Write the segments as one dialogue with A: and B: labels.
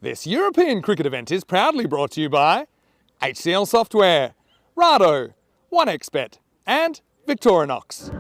A: This European cricket event is proudly brought to you by HCL Software, Rado, 1xBet and Victorinox.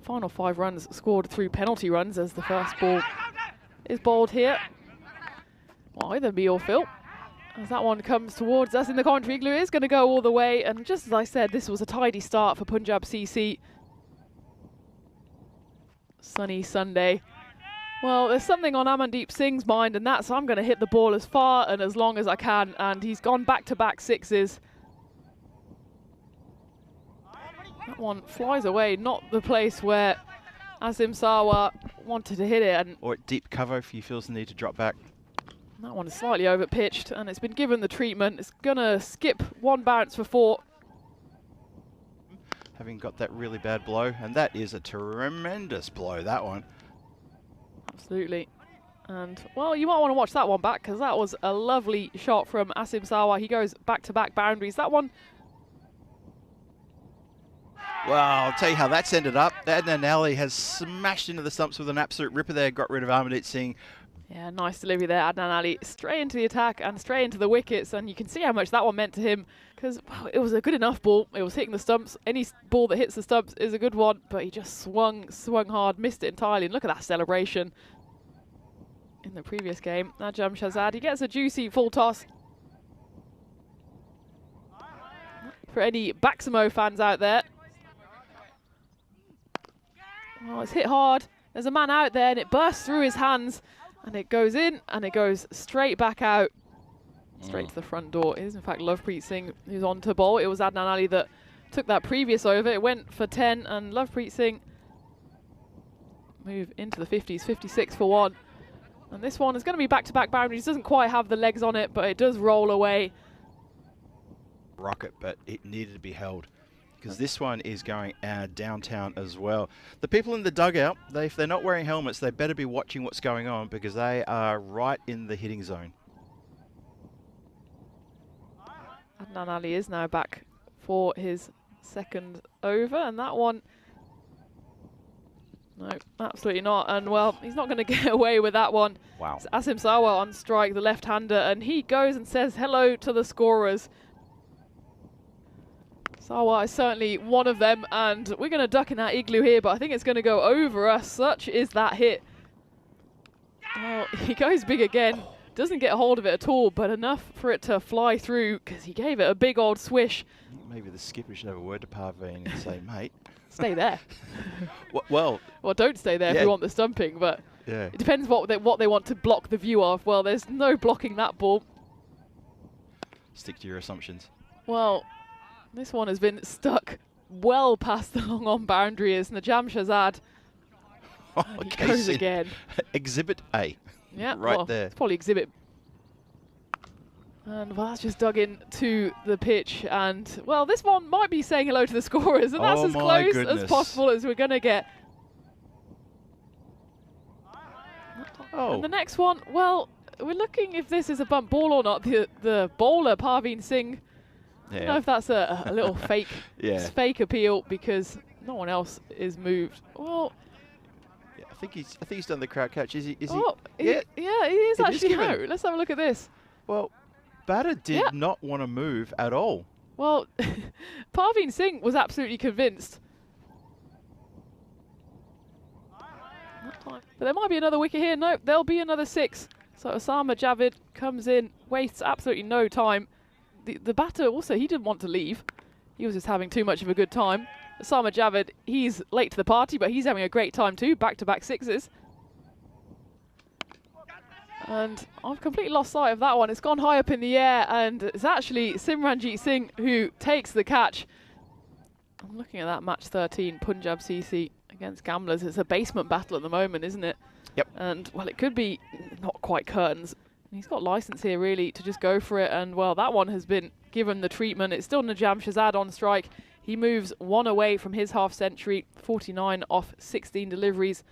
B: Final 5 runs scored through penalty runs as the first ball is bowled here. Well, either me or Phil. As that one comes towards us in the commentary igloo, is going to go all the way. And just as I said, this was a tidy start for Punjab CC. Sunny Sunday. Well, there's something on Amandeep Singh's mind, and that's I'm going to hit the ball as far and as long as I can. And he's gone back-to-back sixes. That one flies away, not the place where Asim Sawa wanted to hit it. And
C: or at deep cover if he feels the need to drop back.
B: That one is slightly over-pitched, and it's been given the treatment. It's going to skip one bounce for 4.
C: Having got that really bad blow, and that is a tremendous blow, that one.
B: Absolutely. And, well, you might want to watch that one back, because that was a lovely shot from Asim Sawa. He goes back-to-back boundaries. That one...
C: Well, I'll tell you how that's ended up. Adnan Ali has smashed into the stumps with an absolute ripper there, got rid of Amandeep Singh.
B: Yeah, nice delivery there, Adnan Ali. Straight into the attack and straight into the wickets, and you can see how much that one meant to him, because well, it was a good enough ball. It was hitting the stumps. Any ball that hits the stumps is a good one, but he just swung hard, missed it entirely, and look at that celebration in the previous game. Najam Shahzad, he gets a juicy full toss. For any Baximo fans out there. Well, it's hit hard. There's a man out there, and it bursts through his hands. And it goes in, and it goes straight back out, straight to the front door. It is, in fact, Lovepreet Singh who's on to bowl. It was Adnan Ali that took that previous over. It went for 10, and Lovepreet Singh move into the 50s, 56 for 1. And this one is going to be back-to-back boundaries. Doesn't quite have the legs on it, but it does roll away.
C: Rocket, but it needed to be held. Because this one is going downtown as well. The people in the dugout, if they're not wearing helmets, they better be watching what's going on because they are right in the hitting zone.
B: Adnan Ali is now back for his second over, and that one... No, absolutely not. And, well, he's not going to get away with that one.
C: Wow.
B: It's Asim Sawa on strike, the left-hander, and he goes and says hello to the scorers. Sawa is certainly one of them, and we're going to duck in that igloo here, but I think it's going to go over us. Such is that hit. Well, he goes big again. Doesn't get a hold of it at all, but enough for it to fly through, because he gave it a big old swish.
C: Maybe the skipper should have a word to Parveen and say, mate.
B: Stay there.
C: Well,
B: don't stay there if you want the stumping, but it depends what they want to block the view of. Well, there's no blocking that ball.
C: Stick to your assumptions.
B: Well... This one has been stuck well past the long-on boundary as Najam Shahzad. He goes again.
C: Exhibit A.
B: Yeah,
C: right there.
B: It's probably exhibit. And well, that's just dug into the pitch. And well, this one might be saying hello to the scorers, and that's as close as possible as we're going to get.
C: Oh.
B: And the next one, well, we're looking if this is a bump ball or not. The bowler, Parveen Singh. I don't know if that's a little fake appeal because no one else is moved. Well,
C: yeah, I think he's done the crowd catch. Is he?
B: Yeah, he is actually out. Let's have a look at this.
C: Well, batter did not want to move at all.
B: Well, Parveen Singh was absolutely convinced. But there might be another wicket here. No, there'll be another 6. So Osama Javid comes in, wastes absolutely no time. The batter also, he didn't want to leave. He was just having too much of a good time. Osama Javid, he's late to the party, but he's having a great time too. Back-to-back 6s. And I've completely lost sight of that one. It's gone high up in the air, and it's actually Simranjeet Singh who takes the catch. I'm looking at that match 13, Punjab CC against Gamblers. It's a basement battle at the moment, isn't it?
C: Yep.
B: And, well, it could be not quite curtains. He's got license here, really, to just go for it. And, well, that one has been given the treatment. It's still Najam Shahzad on strike. He moves 1 away from his half-century, 49 off 16 deliveries.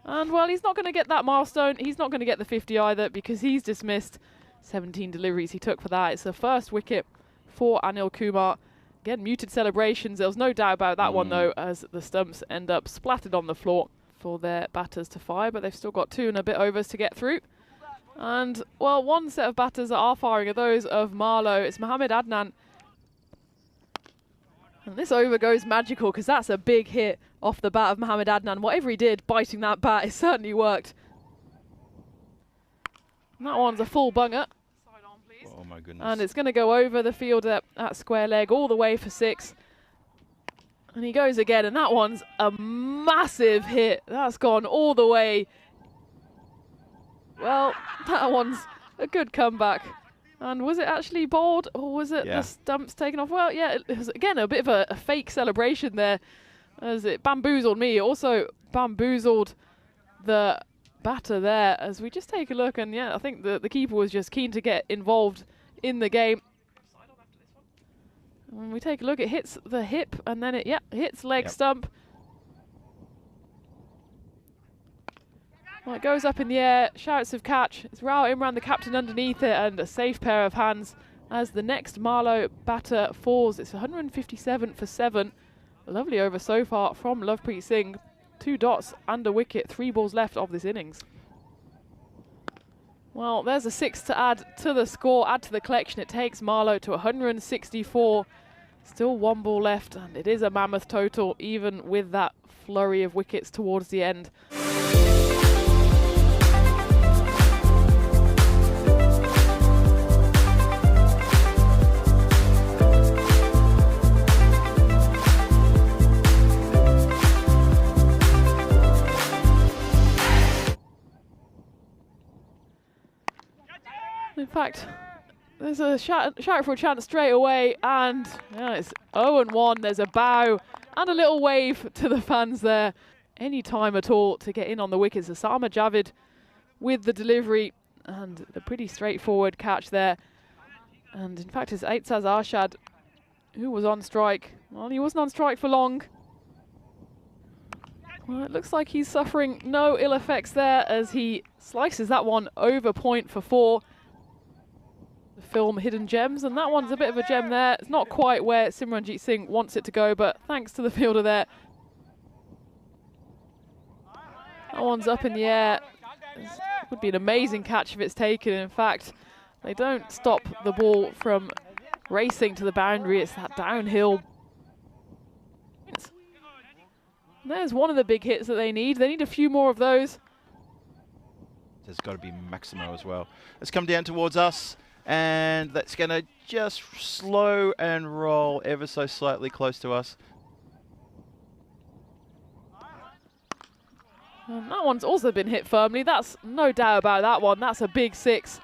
B: And, well, he's not going to get that milestone. He's not going to get the 50 either because he's dismissed 17 deliveries he took for that. It's the first wicket for Anil Kumar. Again, muted celebrations. There was no doubt about that one, though, as the stumps end up splattered on the floor for their batters to fire, but they've still got 2 and a bit overs to get through. And, well, one set of batters that are firing are those of Marlow. It's Mohamed Adnan. And this over goes magical because that's a big hit off the bat of Mohamed Adnan. Whatever he did, biting that bat, it certainly worked. And that one's a full bunger.
C: Oh my goodness.
B: And it's going to go over the fielder at square leg all the way for 6. And he goes again, and that one's a massive hit. That's gone all the way. Well, that one's a good comeback. And was it actually bowled, or was it the stumps taken off? Well, yeah, it was, again, a bit of a fake celebration there, as it bamboozled me. It also bamboozled the batter there, as we just take a look. And, yeah, I think the keeper was just keen to get involved in the game. When we take a look, it hits the hip, and then it hits leg stump. Well, it goes up in the air, shouts of catch. It's Rao Imran, the captain, underneath it, and a safe pair of hands as the next Marlow batter falls. It's 157 for 7. A lovely over so far from Lovepreet Singh. 2 dots and a wicket, 3 balls left of this innings. Well, there's a 6 to add to the score, add to the collection. It takes Marlow to 164. Still 1 ball left, and it is a mammoth total, even with that flurry of wickets towards the end. In fact, there's a shout for a chance straight away, and it's 0-1. There's a bow and a little wave to the fans there. Any time at all to get in on the wickets. Osama Javid with the delivery, and a pretty straightforward catch there. And in fact, it's Aitzaz Arshad who was on strike. Well, he wasn't on strike for long. Well, it looks like he's suffering no ill effects there, as he slices that one over point for 4. The film Hidden Gems, and that one's a bit of a gem there. It's not quite where Simranjeet Singh wants it to go, but thanks to the fielder there. That one's up in the air. This would be an amazing catch if it's taken. In fact, they don't stop the ball from racing to the boundary. It's that downhill. There's one of the big hits that they need. They need a few more of those.
C: There's got to be Maximo as well. Let's come down towards us. And that's going to just slow and roll ever so slightly close to us.
B: And that one's also been hit firmly. That's no doubt about that one. That's a big 6.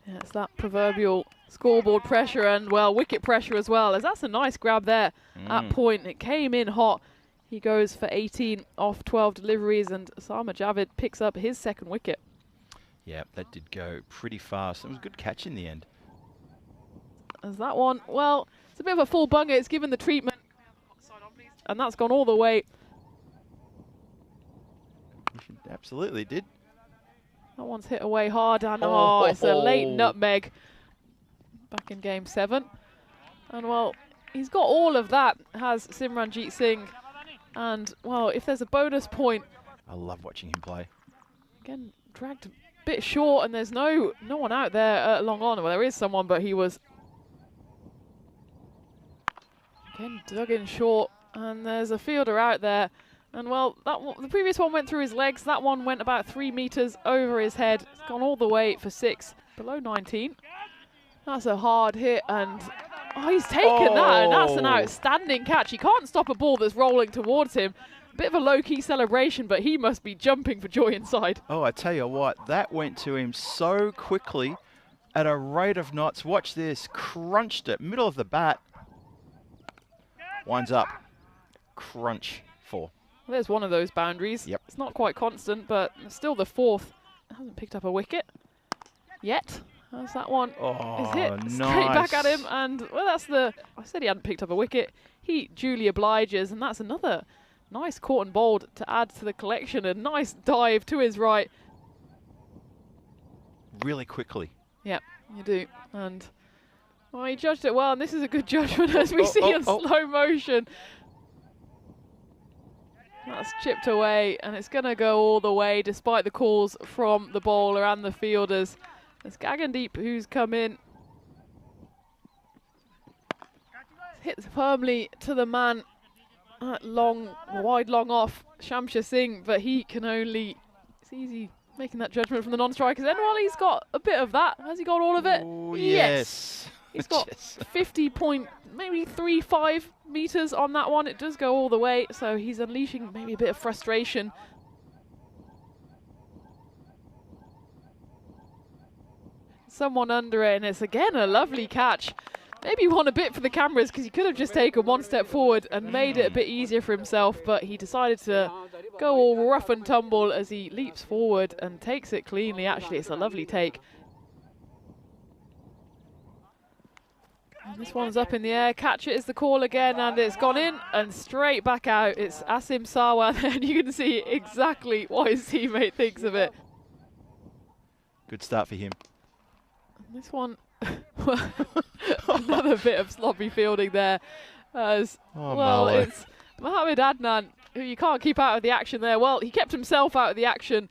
B: Yeah, it's that proverbial scoreboard pressure and, well, wicket pressure as well, as that's a nice grab there at point. It came in hot. He goes for 18 off 12 deliveries, and Osama Javid picks up his 2nd wicket.
C: Yeah, that did go pretty fast. It was a good catch in the end.
B: As that one, well, it's a bit of a full bunger. It's given the treatment, and that's gone all the way.
C: Absolutely did.
B: That one's hit away hard, and it's a late nutmeg back in game 7. And, well, he's got all of that, has Simranjeet Singh. And, well, if there's a bonus point...
C: I love watching him play.
B: Again, dragged a bit short, and there's no one out there long on. Well, there is someone, but he was... Again, dug in short, and there's a fielder out there. And, well, the previous one went through his legs. That one went about 3 meters over his head. It's gone all the way for 6, below 19. That's a hard hit, and he's taken that, and that's an outstanding catch. He can't stop a ball that's rolling towards him. Bit of a low-key celebration, but he must be jumping for joy inside.
C: Oh, I tell you what, that went to him so quickly at a rate of knots. Watch this, crunched it, middle of the bat. Winds up, crunch 4.
B: Well, there's one of those boundaries.
C: Yep.
B: It's not quite constant, but still the 4th. Hasn't picked up a wicket yet. That's that one. Is hit straight back at him, and well, that's the... I said he hadn't picked up a wicket. He duly obliges, and that's another nice caught and bowled to add to the collection. A nice dive to his right.
C: Really quickly.
B: Yeah, you do. And Well, he judged it well, and this is a good judgment as we see in slow motion. That's chipped away, and it's going to go all the way despite the calls from the bowler and the fielders. It's Gagandeep who's come in. Hits firmly to the man. Long, wide long off, Shamshir Singh, but he can only, it's easy making that judgment from the non-strikers. And while he's got a bit of that, has he got all of it?
C: Ooh, yes.
B: He's got 50.35 meters on that one. It does go all the way, so he's unleashing maybe a bit of frustration. Someone under it, and it's again a lovely catch. Maybe one a bit for the cameras because he could have just taken one step forward and made it a bit easier for himself, but he decided to go all rough and tumble as he leaps forward and takes it cleanly. Actually, it's a lovely take. And this one's up in the air. Catch it is the call again, and it's gone in and straight back out. It's Asim Sarwan, and you can see exactly what his teammate thinks of it.
C: Good start for him.
B: And this one, another bit of sloppy fielding there. It's Mohammed Adnan, who you can't keep out of the action there. Well, he kept himself out of the action.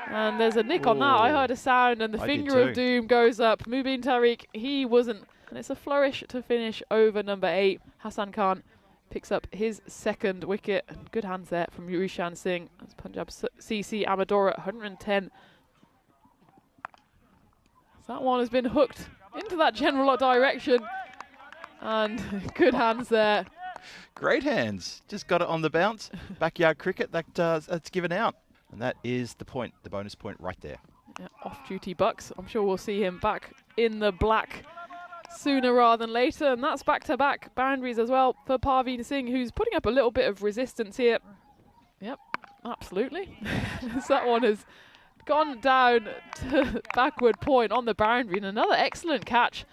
B: And there's a nick on that. I heard a sound, and the finger of doom goes up. Mubin Tariq, he wasn't. And it's a flourish to finish over number 8. Hassan Khan picks up his second wicket. And good hands there from Rishan Singh. That's Punjab CC Amador at 110. That one has been hooked into that general direction. And good hands there.
C: Great hands. Just got it on the bounce. Backyard cricket, that's given out. And that is the point, the bonus point right there.
B: Yeah, off-duty Bucks. I'm sure we'll see him back in the black sooner rather than later. And that's back-to-back boundaries as well for Parveen Singh, who's putting up a little bit of resistance here. Yep, absolutely. So that one has gone down to backward point on the boundary, and another excellent catch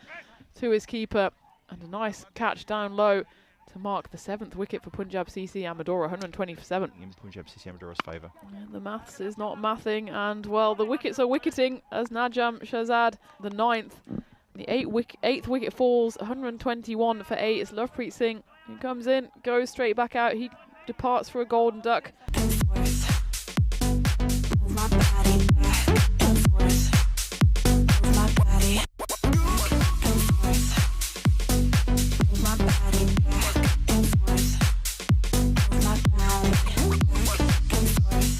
B: to his keeper, and a nice catch down low to mark the 7th wicket for Punjab CC Amador, 127.
C: In Punjab CC Amador's favour.
B: The maths is not mathing, and well, the wickets are wicketing as Najam Shahzad, the 9th. The 8th wicket falls, 121 for 8. It's Lovepreet Singh who comes in, goes straight back out. He departs for a golden duck.